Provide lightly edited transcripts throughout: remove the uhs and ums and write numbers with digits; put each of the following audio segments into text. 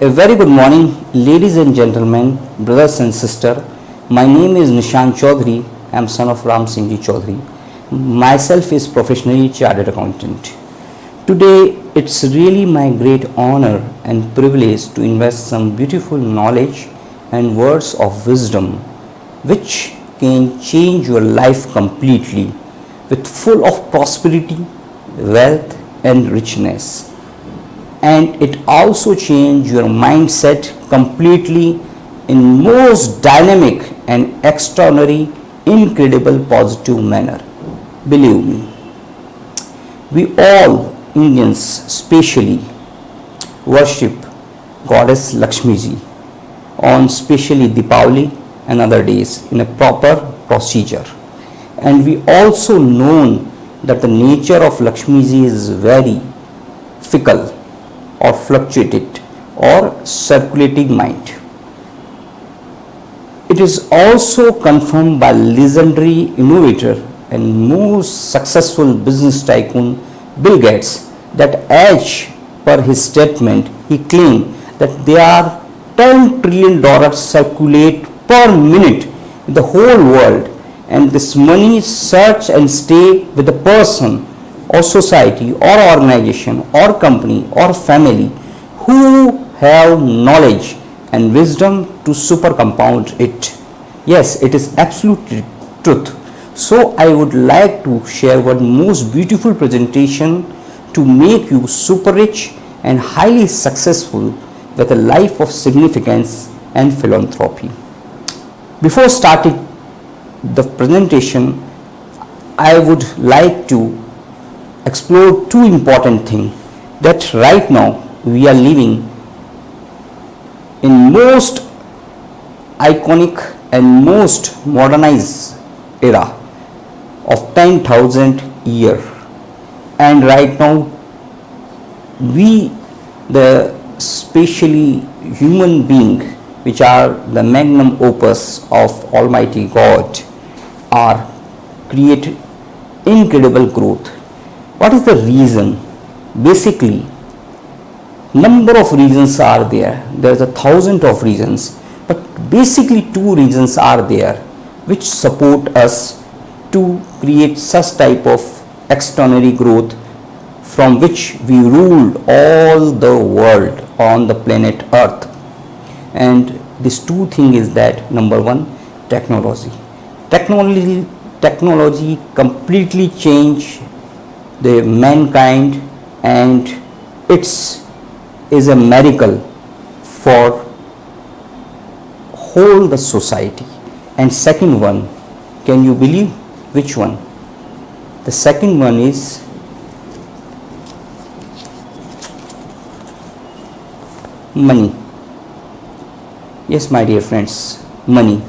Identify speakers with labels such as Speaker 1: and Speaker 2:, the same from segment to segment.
Speaker 1: A very good morning, ladies and gentlemen, brothers and sisters. My name is Nishant Choudhary. I am son of Ram Singh Ji Choudhary. Myself is professionally chartered accountant. Today, it's really my great honor and privilege to invest some beautiful knowledge and words of wisdom which can change your life completely with full of prosperity, wealth and richness. And it also change your mindset completely in most dynamic and extraordinary, incredible positive manner. Believe me, we all Indians specially worship goddess Lakshmi ji on specially Deepavali and other days in a proper procedure. And we also know that the nature of Lakshmi ji is very fickle or fluctuated or circulating mind. It is also confirmed by legendary innovator and most successful business tycoon Bill Gates that as per his statement he claimed that there are $10 trillion circulate per minute in the whole world, and this money search and stay with the person or society or organization or company or family who have knowledge and wisdom to super compound it. Yes, it is absolute truth. So I would like to share one most beautiful presentation to make you super rich and highly successful with a life of significance and philanthropy. Before starting the presentation, I would like to explore two important things that right now we are living in most iconic and most modernized era of 10,000 year, and right now we the specially human being which are the magnum opus of Almighty God are create incredible growth. What is the reason? Basically, number of reasons are there. There is 1,000 of reasons, but basically two reasons are there which support us to create such type of extraordinary growth from which we ruled all the world on the planet Earth. And this two thing is that number one, technology. Technology completely changed the mankind, and it's is a miracle for whole the society. And second one, can you believe which one? The second one is money. Yes, my dear friends, money.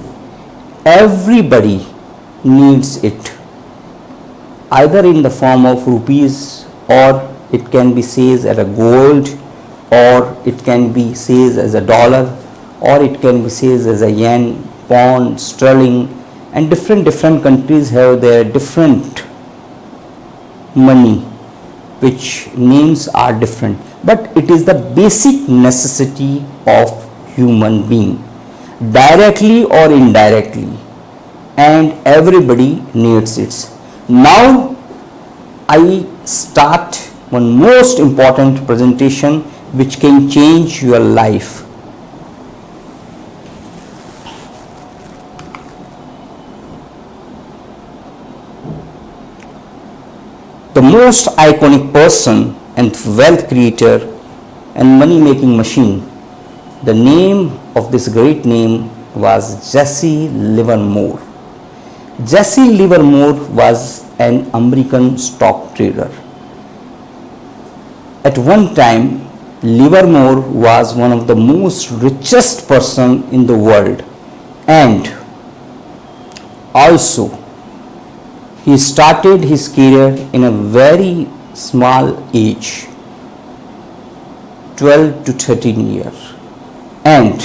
Speaker 1: Everybody needs it, either in the form of rupees, or it can be says as a gold, or it can be says as a dollar, or it can be says as a yen, pound, sterling, and different countries have their different money which names are different, but it is the basic necessity of human being, directly or indirectly, and everybody needs it. Now I start one most important presentation which can change your life. The most iconic person and wealth creator and money making machine, the name of this great name was Jesse Livermore. Jesse Livermore was an American stock trader. At one time, Livermore was one of the most richest person in the world, and also he started his career in a very small age, 12 to 13 years. And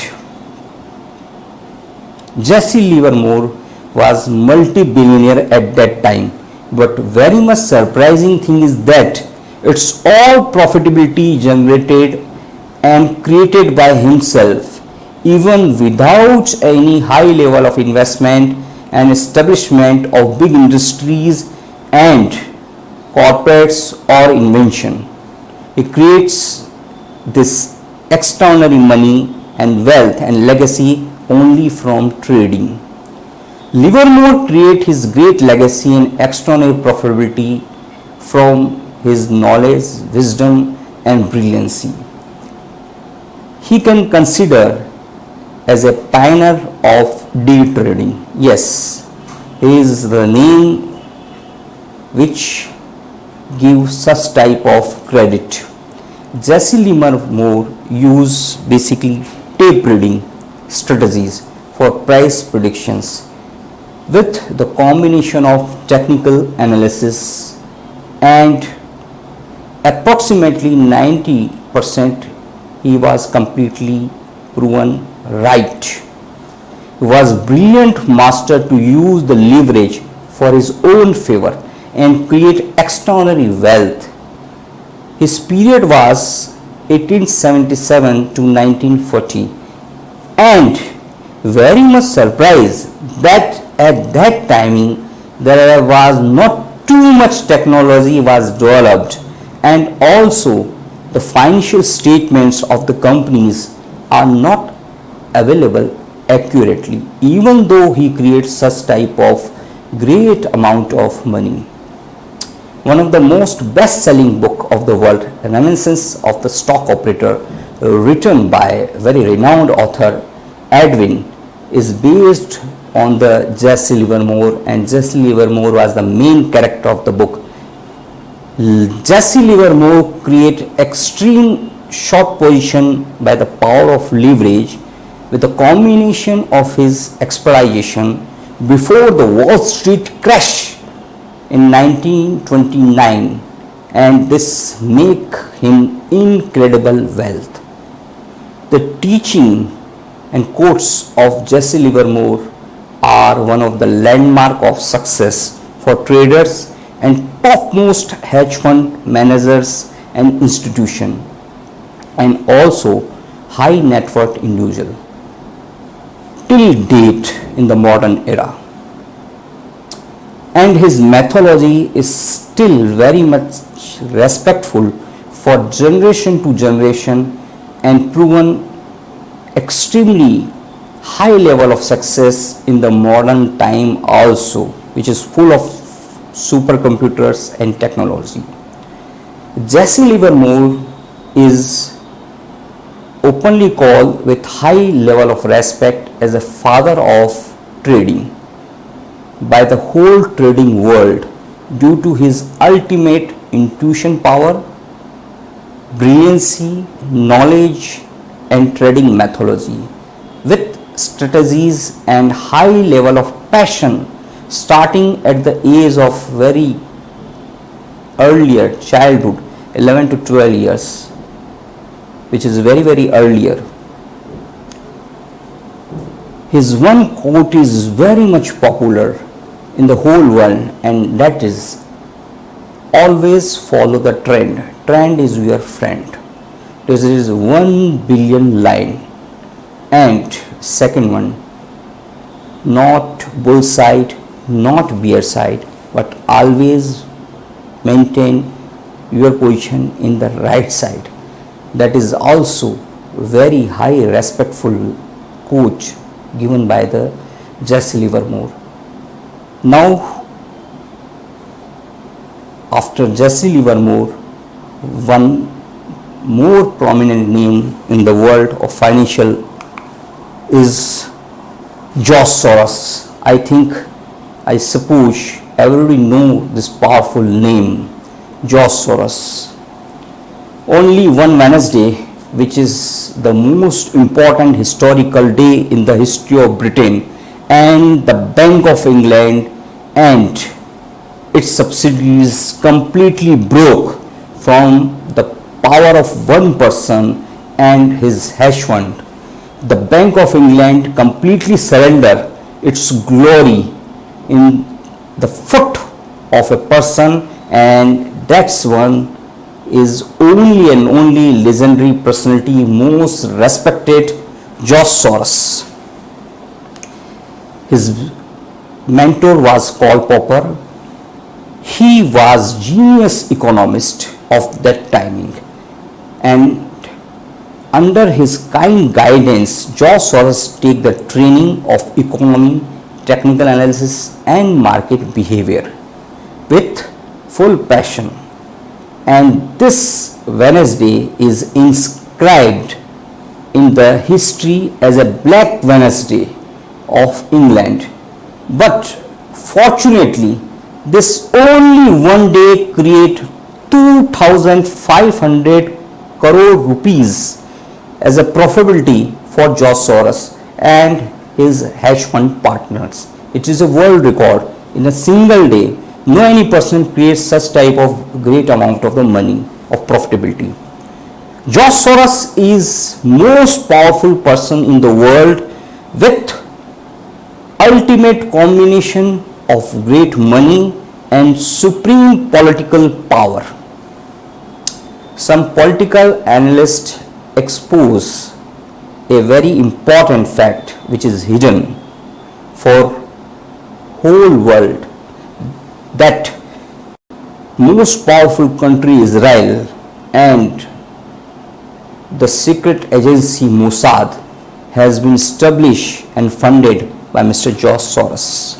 Speaker 1: Jesse Livermore was multi-billionaire at that time. But very much surprising thing is that it's all profitability generated and created by himself, even without any high level of investment and establishment of big industries and corporates or invention. He creates this extraordinary money and wealth and legacy only from trading. Livermore created his great legacy and extraordinary profitability from his knowledge, wisdom and brilliancy. He can consider as a pioneer of day trading. Yes, he is the name which gives such type of credit. Jesse Livermore used basically tape reading strategies for price predictions with the combination of technical analysis and approximately 90% he was completely proven right. He was brilliant master to use the leverage for his own favor and create extraordinary wealth. His period was 1877 to 1940 and very much surprised that at that timing there was not too much technology was developed and also the financial statements of the companies are not available accurately, even though he creates such type of great amount of money. One of the most best-selling book of the world, Reminiscence of the Stock Operator, written by very renowned author Edwin, is based on the Jesse Livermore, and Jesse Livermore was the main character of the book. Jesse Livermore created extreme short position by the power of leverage with a combination of his exploitation before the Wall Street crash in 1929, and this make him incredible wealth. The teaching and quotes of Jesse Livermore are one of the landmark of success for traders and topmost hedge fund managers and institution, and also high net worth individual till date in the modern era. And his methodology is still very much respectful for generation to generation and proven extremely high level of success in the modern time also, which is full of supercomputers and technology. Jesse Livermore is openly called with high level of respect as a father of trading by the whole trading world due to his ultimate intuition power, brilliancy, knowledge and trading methodology with strategies and high level of passion starting at the age of very earlier childhood, 11 to 12 years, which is very earlier. His one quote is very much popular in the whole world, and that is always follow the trend. Trend is your friend. This is 1 billion line. And second one, not bull side, not bear side, but always maintain your position in the right side. That is also very high respectful quote given by the Jesse Livermore. Now, after Jesse Livermore, one more prominent name in the world of financial is George Soros. I suppose everybody know this powerful name, George Soros. Only one Wednesday, which is the most important historical day in the history of Britain, and the Bank of England and its subsidiaries completely broke from the power of one person and his hedge fund. The Bank of England completely surrendered its glory in the foot of a person, and that's one is only and only legendary personality, most respected, George Soros. His mentor was Karl Popper. He was genius economist of that timing, and under his kind guidance, George Soros take the training of economy, technical analysis and market behavior with full passion. And this Wednesday is inscribed in the history as a Black Wednesday of England. But fortunately, this only one day create 2,500 crore rupees as a profitability for George Soros and his hedge fund partners. It is a world record. In a single day, no any person creates such type of great amount of the money of profitability. George Soros is most powerful person in the world with ultimate combination of great money and supreme political power. Some political analysts expose a very important fact which is hidden for whole world, that most powerful country Israel and the secret agency Mossad has been established and funded by Mr. George Soros.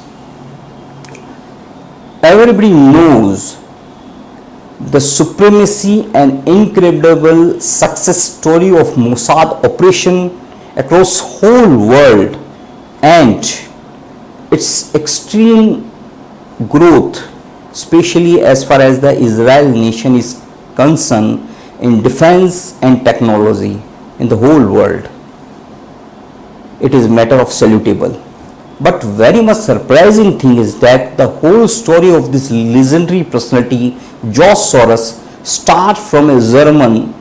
Speaker 1: Everybody knows the supremacy and incredible success story of Mossad operation across whole world and its extreme growth, especially as far as the Israel nation is concerned in defense and technology in the whole world. It is matter of salutable. But very much surprising thing is that the whole story of this legendary personality George Soros start from a German,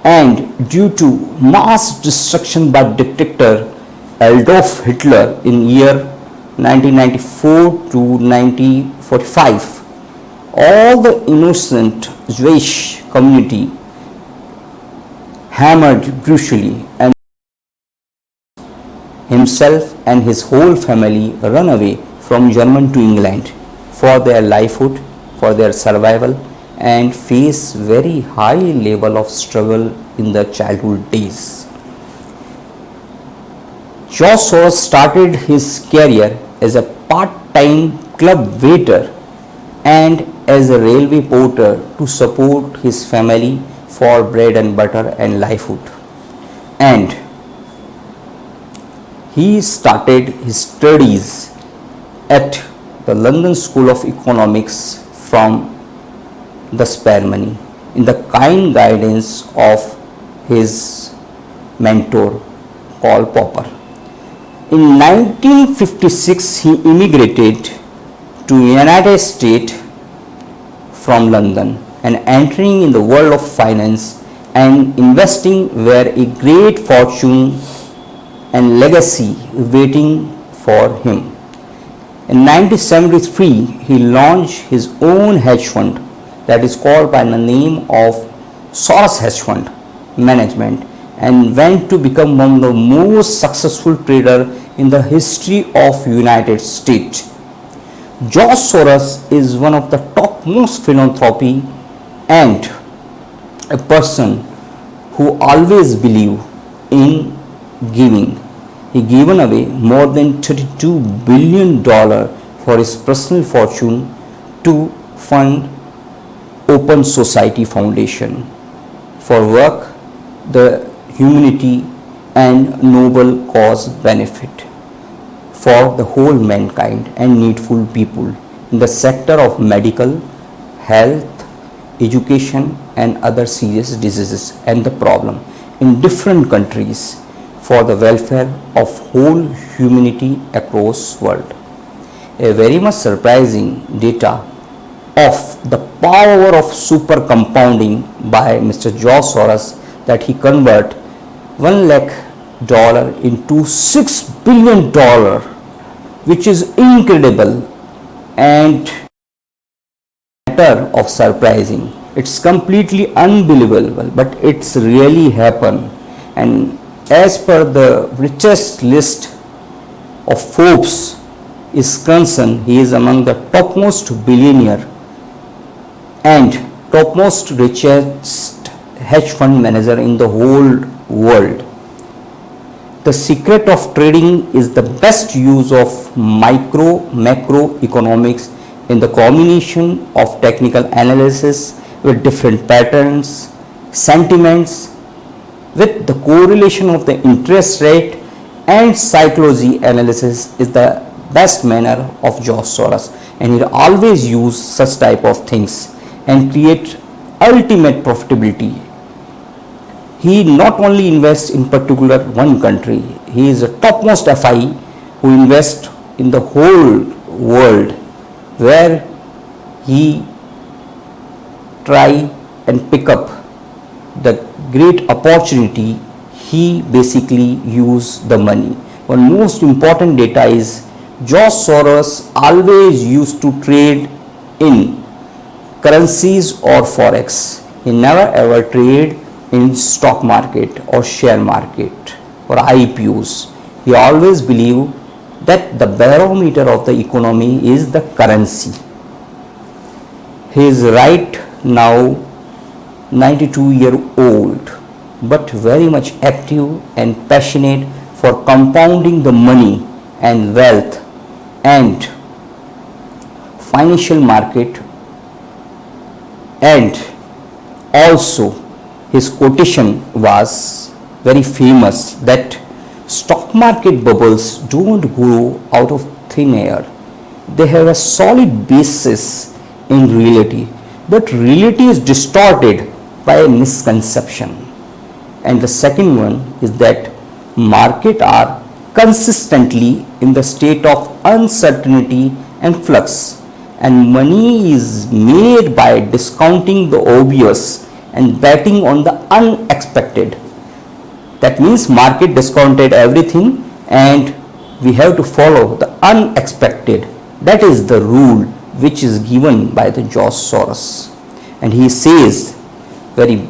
Speaker 1: and due to mass destruction by dictator Adolf Hitler in year 1994 to 1945, all the innocent Jewish community hammered brutally, and himself and his whole family run away from Germany to England for their livelihood, for their survival, and face very high level of struggle in the childhood days. George Soros started his career as a part-time club waiter and as a railway porter to support his family for bread and butter and livelihood. And he started his studies at the London School of Economics from the spare money in the kind guidance of his mentor Karl Popper. In 1956, he immigrated to United States from London and entering in the world of finance and investing where a great fortune and legacy waiting for him. In 1973, he launched his own hedge fund that is called by the name of Soros Hedge Fund Management, and went to become one of the most successful trader in the history of United States. George Soros is one of the topmost philanthropy and a person who always believe in giving. He given away more than $32 billion for his personal fortune to fund Open Society Foundation for work, the humanity and noble cause benefit for the whole mankind and needful people in the sector of medical, health, education and other serious diseases and the problem in different countries for the welfare of whole humanity across world. A very much surprising data of the power of super compounding by Mr. George Soros, that he convert $1 lakh into $6 billion, which is incredible and matter of surprising. It's completely unbelievable, but it's really happened. And as per the richest list of Forbes is concerned, he is among the topmost billionaire and topmost richest hedge fund manager in the whole world. The secret of trading is the best use of macro economics in the combination of technical analysis with different patterns, sentiments, with the correlation of the interest rate and psychology analysis is the best manner of George Soros, and he always use such type of things and create ultimate profitability. He not only invests in particular one country, he is a topmost FI who invests in the whole world, where he try and pick up the great opportunity. He basically use the money. One most important data is George Soros always used to trade in currencies or forex. He never ever trade in stock market or share market or IPOs. He always believed that the barometer of the economy is the currency. He is right now 92-year-old, but very much active and passionate for compounding the money and wealth and financial market. And also his quotation was very famous that stock market bubbles don't grow out of thin air. They have a solid basis in reality, but reality is distorted by a misconception. And the second one is that market are consistently in the state of uncertainty and flux, and money is made by discounting the obvious and betting on the unexpected. That means market discounted everything and we have to follow the unexpected. That is the rule which is given by the George Soros. And he says very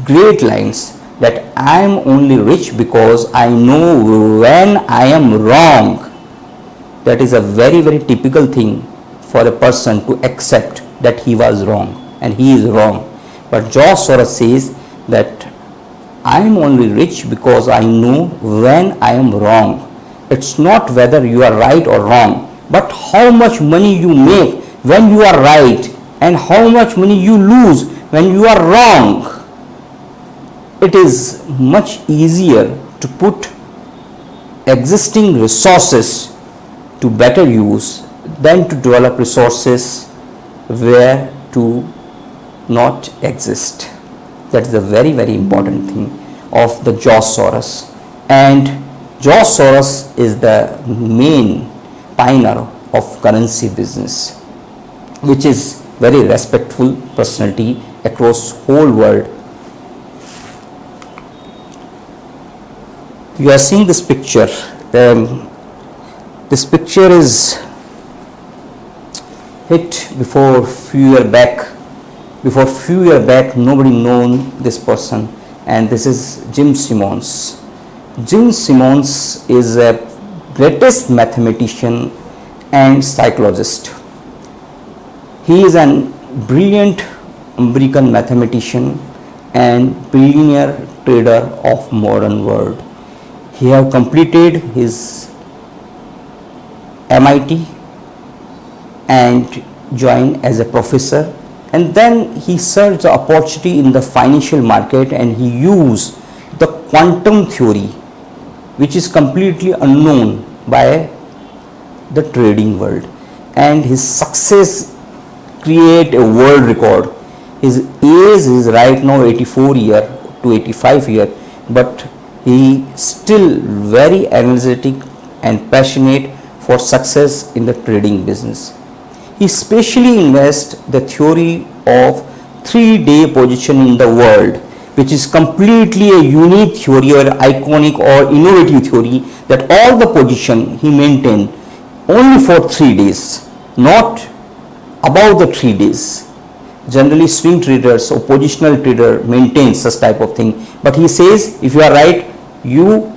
Speaker 1: great lines that I am only rich because I know when I am wrong. That is a very typical thing for a person to accept that he was wrong and he is wrong. But George Soros says that I am only rich because I know when I am wrong. It's not whether you are right or wrong, but how much money you make when you are right and how much money you lose when you are wrong. It is much easier to put existing resources to better use than to develop resources where to not exist. That is a very important thing of the George Soros. And George Soros is the main pioneer of currency business, which is very respectful personality across whole world. You are seeing this picture. This picture is hit before few years back. Before few years back, nobody known this person, and this is Jim Simons. Jim Simons is a greatest mathematician and psychologist. He is a brilliant American mathematician and billionaire trader of modern world. He have completed his MIT and joined as a professor, and then he searched the opportunity in the financial market and he used the quantum theory, which is completely unknown by the trading world, and his success create a world record. His age is right now 84 year to 85 year, but he still very energetic and passionate for success in the trading business. He specially invests the theory of 3-day position in the world, which is completely a unique theory or iconic or innovative theory, that all the position he maintained only for 3 days, not above the 3 days. Generally swing traders or positional trader maintain such type of thing, but he says if you are right, you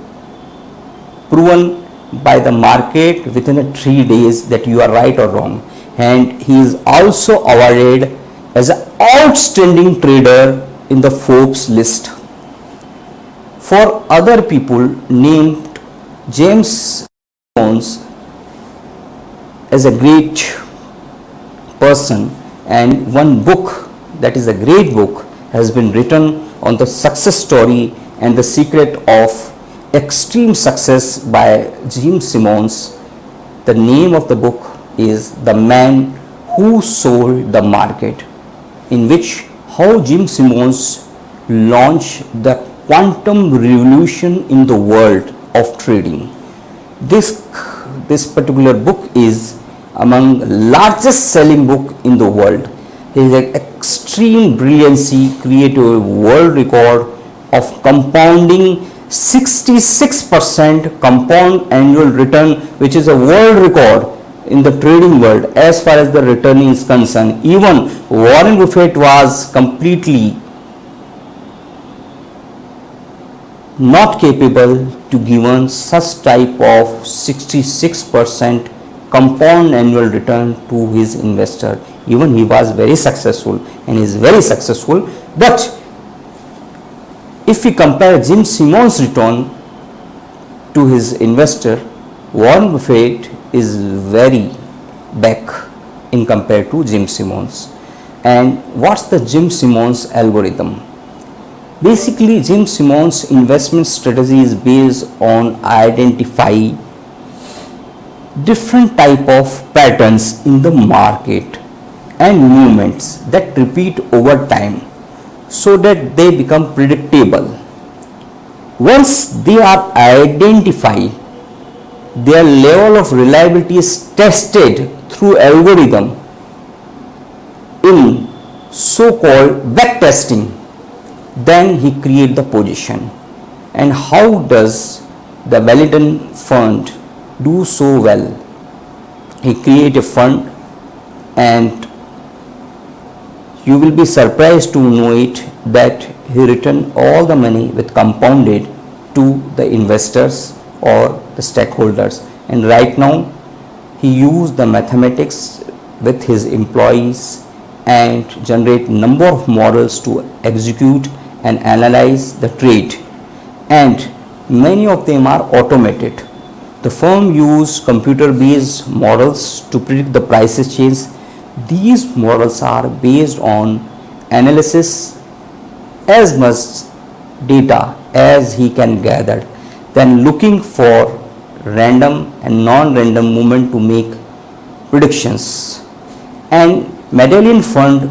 Speaker 1: proven by the market within a 3 days that you are right or wrong. And he is also awarded as an outstanding trader in the Forbes list. For other people named James Jones as a great person, and one book that is a great book has been written on the success story and the secret of extreme success by Jim Simons. The name of the book is The Man Who Sold the Market, in which how Jim Simons launched the quantum revolution in the world of trading. This particular book is among largest selling book in the world. His extreme brilliancy created a world record of compounding 66% compound annual return, which is a world record in the trading world as far as the return is concerned. Even Warren Buffett was completely not capable to give such type of 66% compound annual return to his investor. Even he was very successful and is very successful. But if we compare Jim Simons' return to his investor, Warren Buffett is very back in compared to Jim Simons. And what's the Jim Simons algorithm? Basically, Jim Simons' investment strategy is based on identify different type of patterns in the market and movements that repeat over time so that they become predictable. Once they are identified, their level of reliability is tested through algorithm in so-called back testing. Then he create the position. And how does the Wellington fund do so well? He create a fund, and you will be surprised to know it that he returned all the money with compounded to the investors or the stakeholders. And right now he used the mathematics with his employees and generate number of models to execute and analyze the trade, and many of them are automated. The firm use computer-based models to predict the prices change. These models are based on analysis as much data as he can gather, then looking for random and non-random movement to make predictions. And Medallion Fund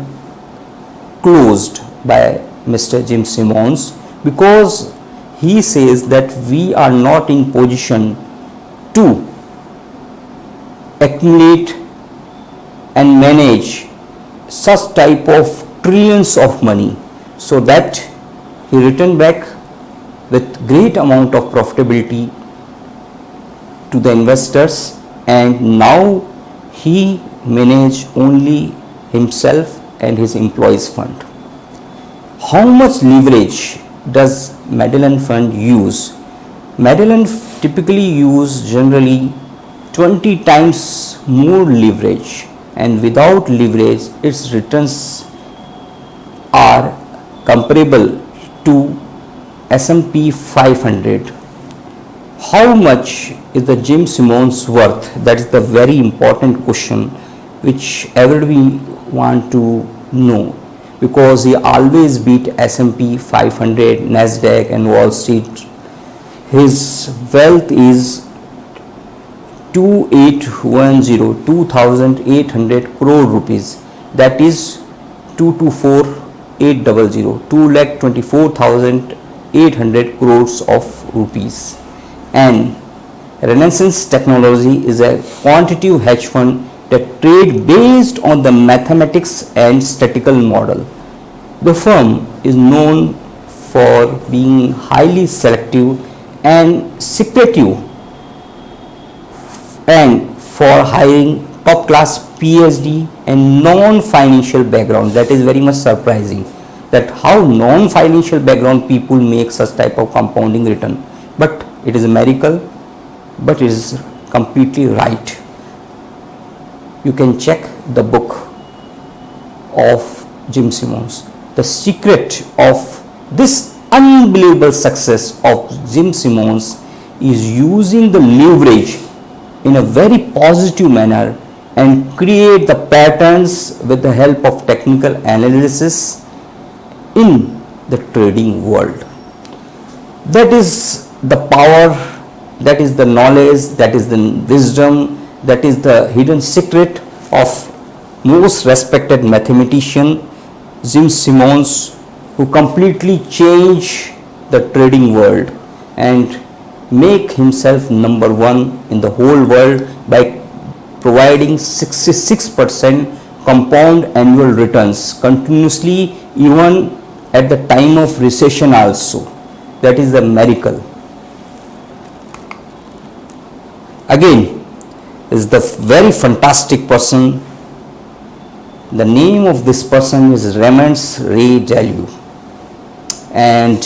Speaker 1: closed by Mr. Jim Simons because he says that we are not in position to accumulate and manage such type of trillions of money, so that he returned back with great amount of profitability to the investors, and now he manage only himself and his employees fund. How much leverage does Medallion Fund use? Medallion typically use generally 20 times more leverage, and without leverage its returns are comparable to S&P 500. How much is the Jim Simons worth? That is the very important question which everybody want to know, because he always beat S&P 500, Nasdaq and Wall Street. His wealth is 2,800 crore rupees, that is 2,24800, 2,24,800 crores of rupees. And Renaissance Technology is a quantitative hedge fund that trade based on the mathematics and statistical model. The firm is known for being highly selective and secretive, and for hiring top class PhD and non-financial background. That is very much surprising, that how non-financial background people make such type of compounding return. But it is a miracle, but it is completely right. You can check the book of Jim Simons. The secret of this unbelievable success of Jim Simons is using the leverage in a very positive manner and create the patterns with the help of technical analysis in the trading world. That is the power, that is the knowledge, that is the wisdom, that is the hidden secret of most respected mathematician Jim Simons, who completely changed the trading world and make himself number one in the whole world by providing 66% compound annual returns continuously, even at the time of recession also. That is the miracle. Again is the very fantastic person. The name of this person is Raymond Ray Dalio, and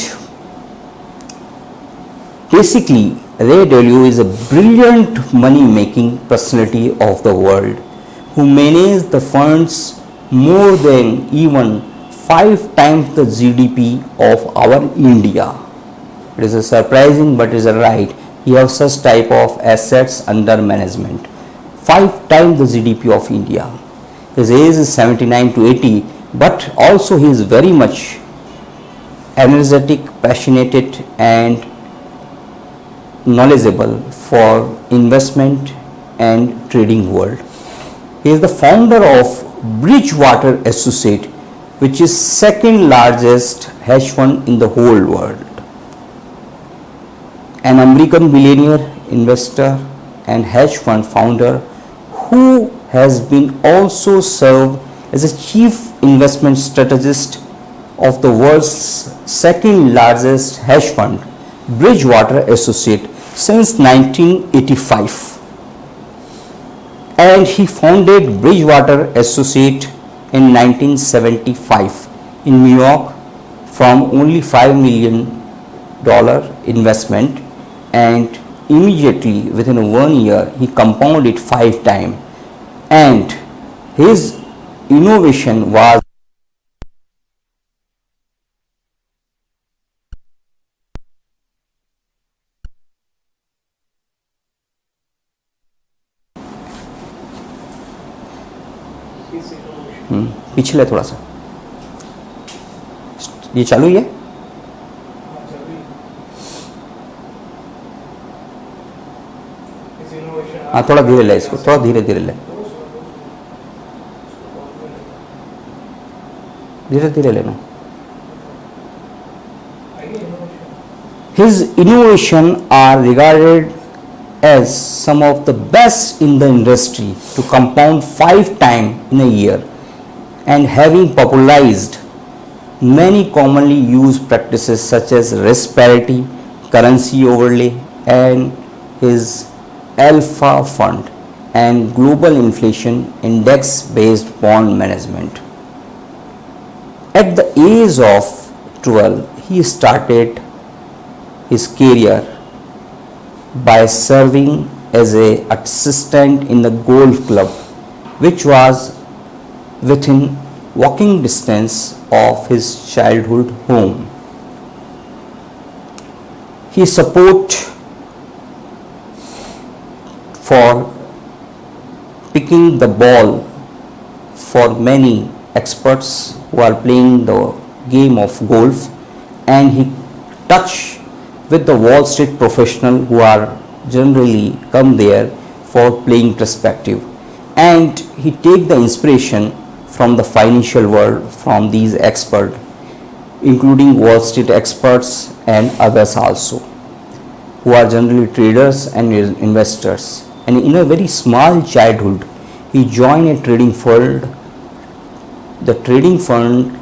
Speaker 1: basically Ray Dalio is a brilliant money making personality of the world who managed the funds more than even 5 times the GDP of our India. It is a surprising, but it is a right. He has such type of assets under management, 5 times the GDP of India. His age is 79 to 80, but also he is very much energetic, passionate and knowledgeable for investment and trading world. He is the founder of Bridgewater Associate, which is second largest hedge fund in the whole world. An American billionaire, investor and hedge fund founder who has been also served as a chief investment strategist of the world's second largest hedge fund, Bridgewater Associate, since 1985. And he founded Bridgewater Associate in 1975 in New York from only $5 million investment, and immediately within 1 year he compounded 5 times, and his innovation was पिछले थोड़ा सा ये चालू ही है हाँ थोड़ा धीरे ले इसको थोड़ा धीरे धीरे ले धीरे धीरे लेना His innovation are regarded as some of the best in the industry to compound 5 times in a year, and having popularized many commonly used practices such as risk parity, currency overlay, and his alpha fund and global inflation index based bond management. At the age of 12, he started his career by serving as an assistant in the golf club, which was within walking distance of his childhood home. He support for picking the ball for many experts who are playing the game of golf, and he touch with the Wall Street professional who are generally come there for playing perspective, and he take the inspiration from the financial world from these experts, including Wall Street experts and others also, who are generally traders and investors. And in a very small childhood, he joined a trading fund, the trading fund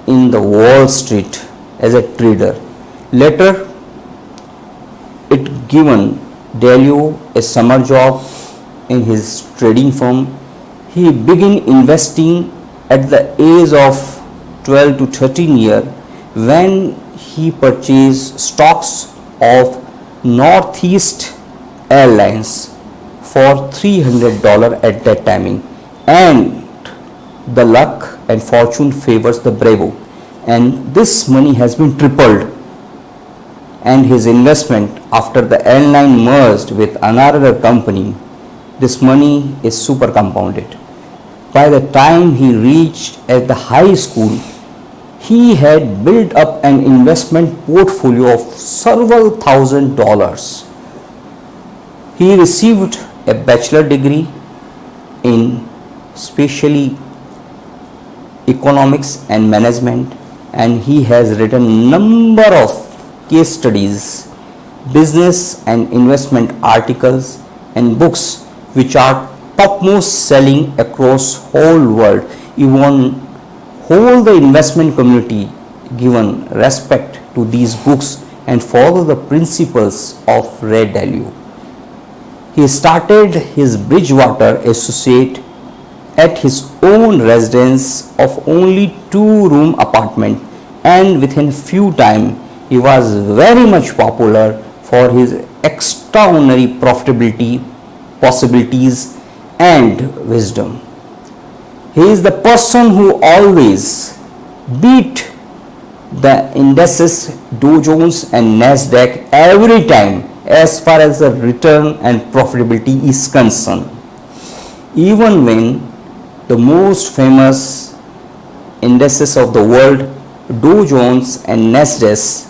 Speaker 1: in the Wall Street as a trader. Later, it given Dalio a summer job in his trading firm. He began investing at the age of 12 to 13 years when he purchased stocks of Northeast Airlines for $300 at that timing, and the luck and fortune favors the bravo, and this money has been tripled, and his investment after the airline merged with another company, this money is super compounded. By the time he reached at the high school, he had built up an investment portfolio of several $1,000s. He received a bachelor degree in specially economics and management, and he has written number of case studies, business and investment articles and books which are topmost selling across whole world. Even whole the investment community given respect to these books and follow the principles of red value. He started his Bridgewater associate at his own residence of only 2-room apartment, and within few time he was very much popular for his extraordinary profitability, possibilities and wisdom. He is the person who always beat the indices Dow Jones and Nasdaq every time as far as the return and profitability is concerned. Even when the most famous indices of the world, Dow Jones and Nasdaq,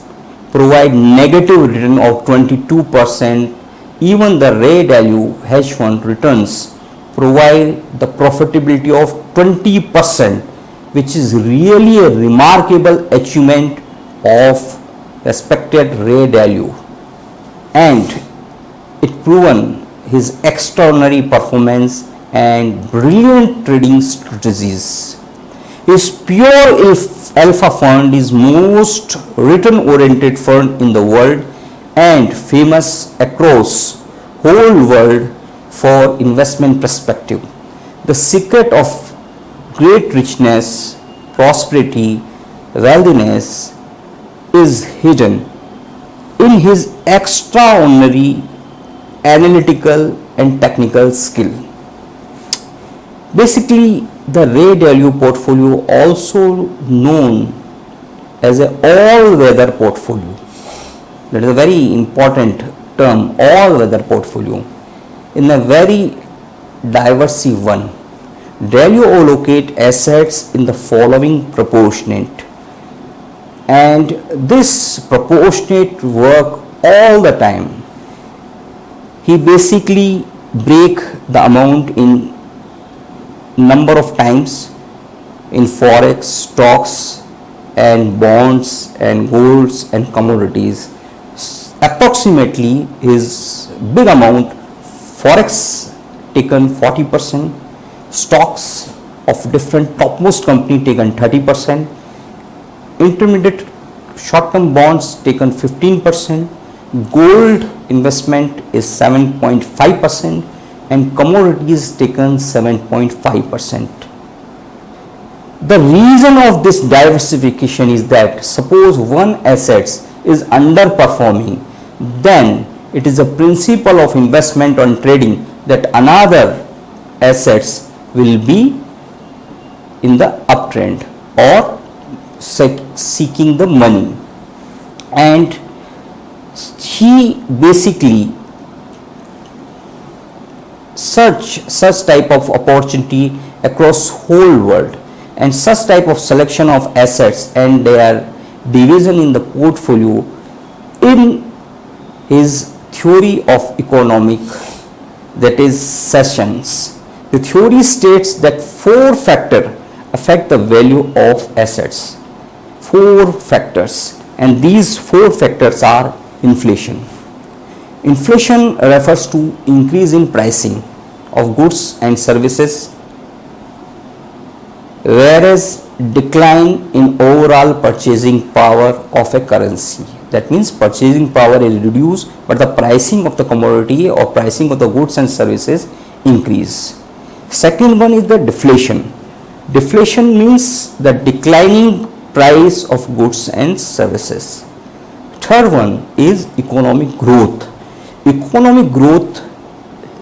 Speaker 1: provide negative return of 22%, even the Ray Dalio hedge fund returns provide the profitability of 20%, which is really a remarkable achievement of respected Ray Dalio, and it proven his extraordinary performance and brilliant trading strategies. His pure alpha fund is most return oriented fund in the world and famous across whole world for investment perspective. The secret of great richness, prosperity, wealthiness is hidden in his extraordinary analytical and technical skill. Basically, the Ray Dalio portfolio, also known as a all-weather portfolio, that is a very important term, all-weather portfolio, in a very diverse one. Dalio allocate assets in the following proportionate, and this proportionate work all the time. He basically break the amount in number of times in forex, stocks and bonds and golds and commodities. Approximately his big amount, forex taken 40%, stocks of different topmost company taken 30%, intermediate short-term bonds taken 15%, gold investment is 7.5%, and commodities taken 7.5%. The reason of this diversification is that suppose one asset is underperforming, then it is a principle of investment on trading that another assets will be in the uptrend or seeking the money, and he basically such type of opportunity across whole world, and such type of selection of assets and their division in the portfolio in his theory of economic, that is Sessions. The theory states that 4 factors affect the value of assets. 4 factors, and these 4 factors are inflation. Inflation refers to increase in pricing of goods and services, whereas decline in overall purchasing power of a currency. That means purchasing power is reduced, but the pricing of the commodity or pricing of the goods and services increase. Second one is the deflation. Deflation means the declining price of goods and services. Third one is economic growth. Economic growth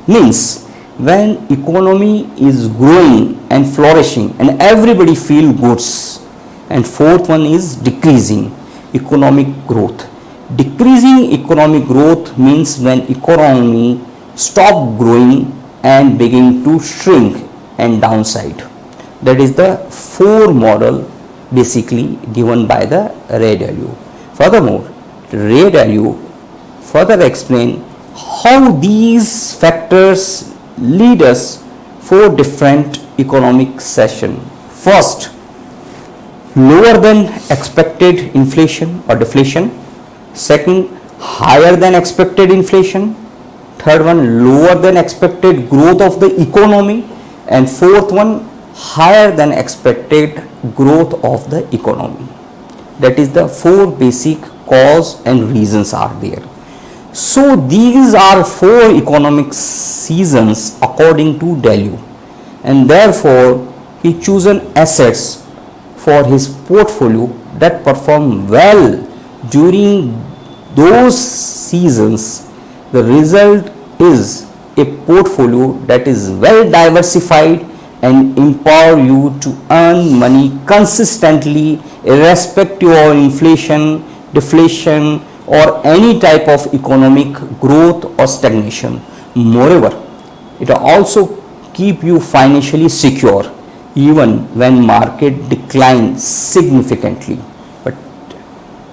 Speaker 1: means when economy is growing and flourishing and everybody feel goods. And fourth one is decreasing economic growth. Decreasing economic growth means when economy stop growing and begin to shrink and downside. That is the four model basically given by the Ray Dalio. Furthermore, Ray Dalio further explain how these factors lead us for different economic session. First, lower than expected inflation or deflation. Second, higher than expected inflation. Third one, lower than expected growth of the economy. And fourth one, higher than expected growth of the economy. That is the four basic cause and reasons are there. So these are four economic seasons according to Dalio, and therefore he chosen assets for his portfolio that perform well during those seasons. The result is a portfolio that is well diversified and empower you to earn money consistently irrespective of inflation, deflation or any type of economic growth or stagnation. Moreover, it also keep you financially secure even when market declines significantly, but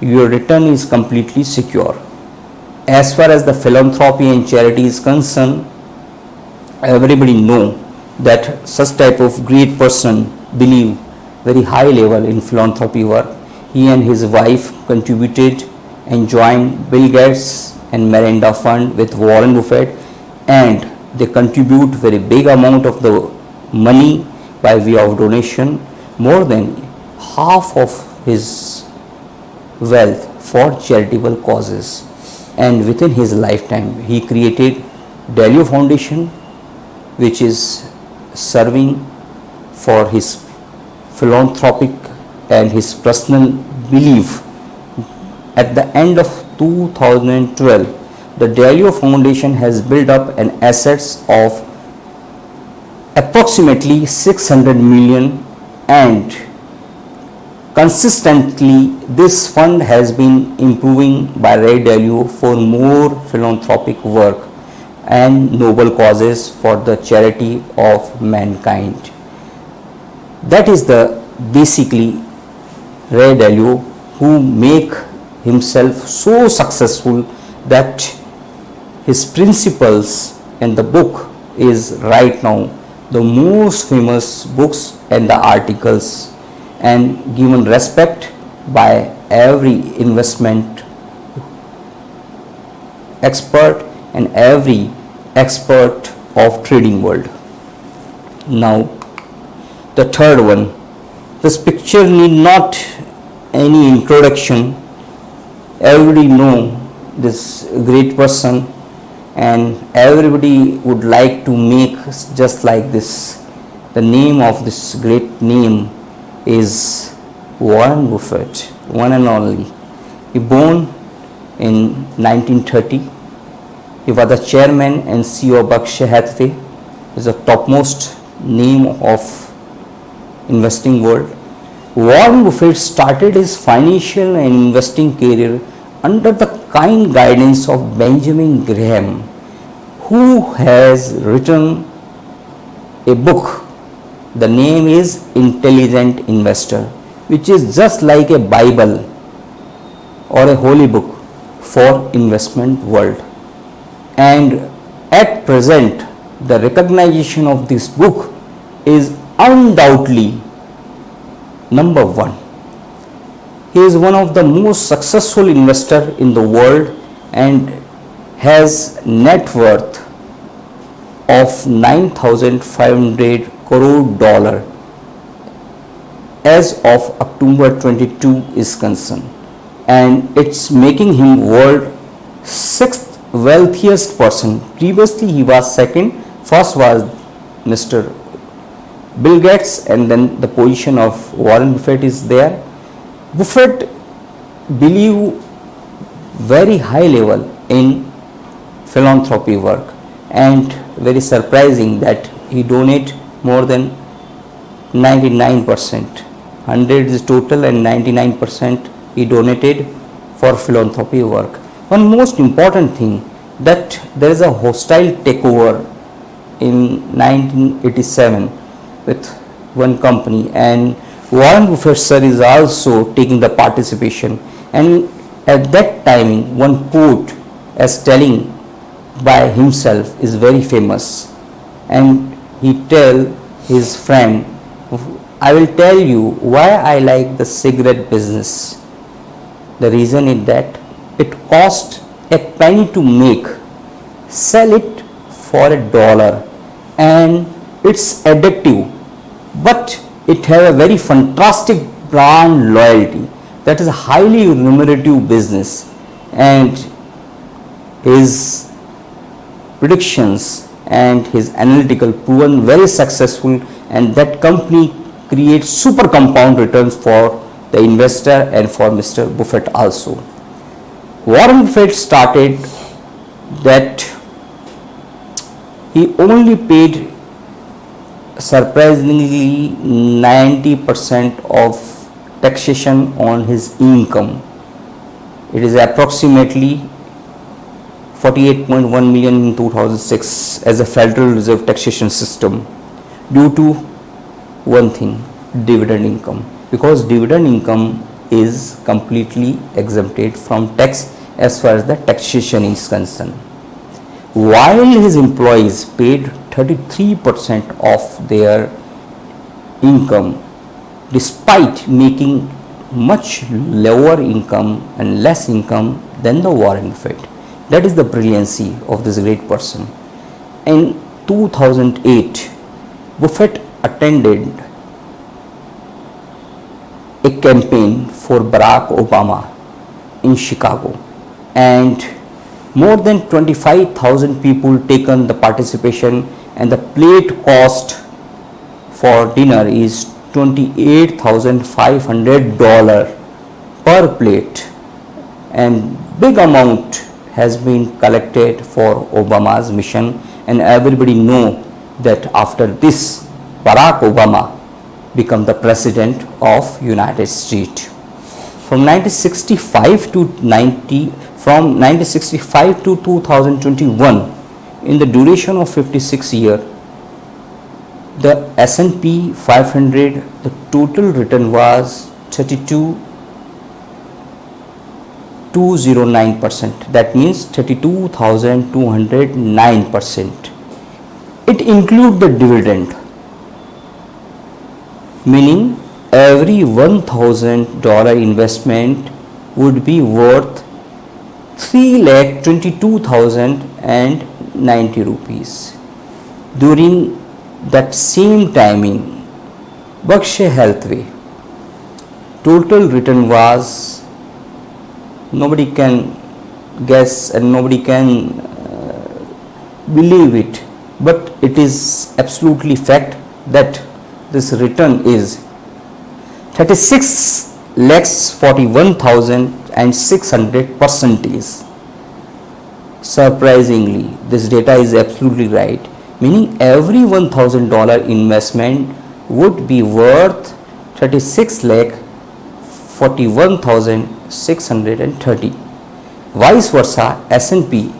Speaker 1: your return is completely secure. As far as the philanthropy and charity is concerned, everybody know that such type of great person believe very high level in philanthropy work. He and his wife contributed and joined Bill Gates and Melinda Fund with Warren Buffett, and they contribute very big amount of the money by way of donation, more than half of his wealth for charitable causes. And within his lifetime he created Dalio Foundation, which is serving for his philanthropic and his personal belief. At the end of 2012, the Dalio Foundation has built up an assets of approximately 600 million, and consistently this fund has been improving by Ray Dalio for more philanthropic work and noble causes for the charity of mankind. That is the basically Ray Dalio who make himself so successful that his principles and the book is right now the most famous books and the articles and given respect by every investment expert and every expert of trading world. Now the third one, this picture need not any introduction. Everybody know this great person and everybody would like to make just like this. The name of this great name is Warren Buffett, one and only. He born in 1930. He was the chairman and CEO of Berkshire Hathaway, is the topmost name of investing world. Warren Buffett started his financial and investing career under the kind guidance of Benjamin Graham, who has written a book. The name is Intelligent Investor, which is just like a Bible or a holy book for investment world. And at present, the recognition of this book is undoubtedly number one. He is one of the most successful investor in the world and has net worth of 9,500 crore as of October 22 is concerned, and it's making him world sixth wealthiest person. Previously he was second First was Mr. Bill Gates, and then the position of Warren Buffett is there. Buffett believe very high level in philanthropy work, and very surprising that he donate more than 99%. 100 is total and 99% he donated for philanthropy work. One most important thing, that there is a hostile takeover in 1987 with one company, and Warren Buffett sir is also taking the participation, and at that time one quote as telling by himself is very famous, and he tell his friend, I will tell you why I like the cigarette business. The reason is that it cost a penny to make, sell it for $1, and it's addictive, but it has a very fantastic brand loyalty. That is a highly remunerative business, and his predictions and his analytical proven very successful, and that company creates super compound returns for the investor and for Mr. Buffett also. Warren Buffett started that he only paid surprisingly 90% of taxation on his income. It is approximately 48.1 million in 2006 as a Federal Reserve taxation system, due to one thing, dividend income, because dividend income is completely exempted from tax as far as the taxation is concerned. While his employees paid 33% of their income, despite making much lower income and less income than the Warren Buffett. That is the brilliancy of this great person. In 2008, Buffett attended a campaign for Barack Obama in Chicago, and more than 25,000 people taken the participation, and the plate cost for dinner is $28,500 per plate, and big amount has been collected for Obama's mission. And everybody know that after this, Barack Obama become the president of United States. From 1965 to 2021, in the duration of 56 years, the S&P 500, the total return was 32,209%. That means 32,209%. It includes the dividend, meaning every $1,000 investment would be worth 3,22,090 rupees. During that same timing, Berkshire Hathaway total return was, nobody can guess and nobody can believe it, but it is absolutely fact that this return is 36,41,600%. Surprisingly, this data is absolutely right, meaning every $1,000 investment would be worth 36,41,630. Vice versa, S&P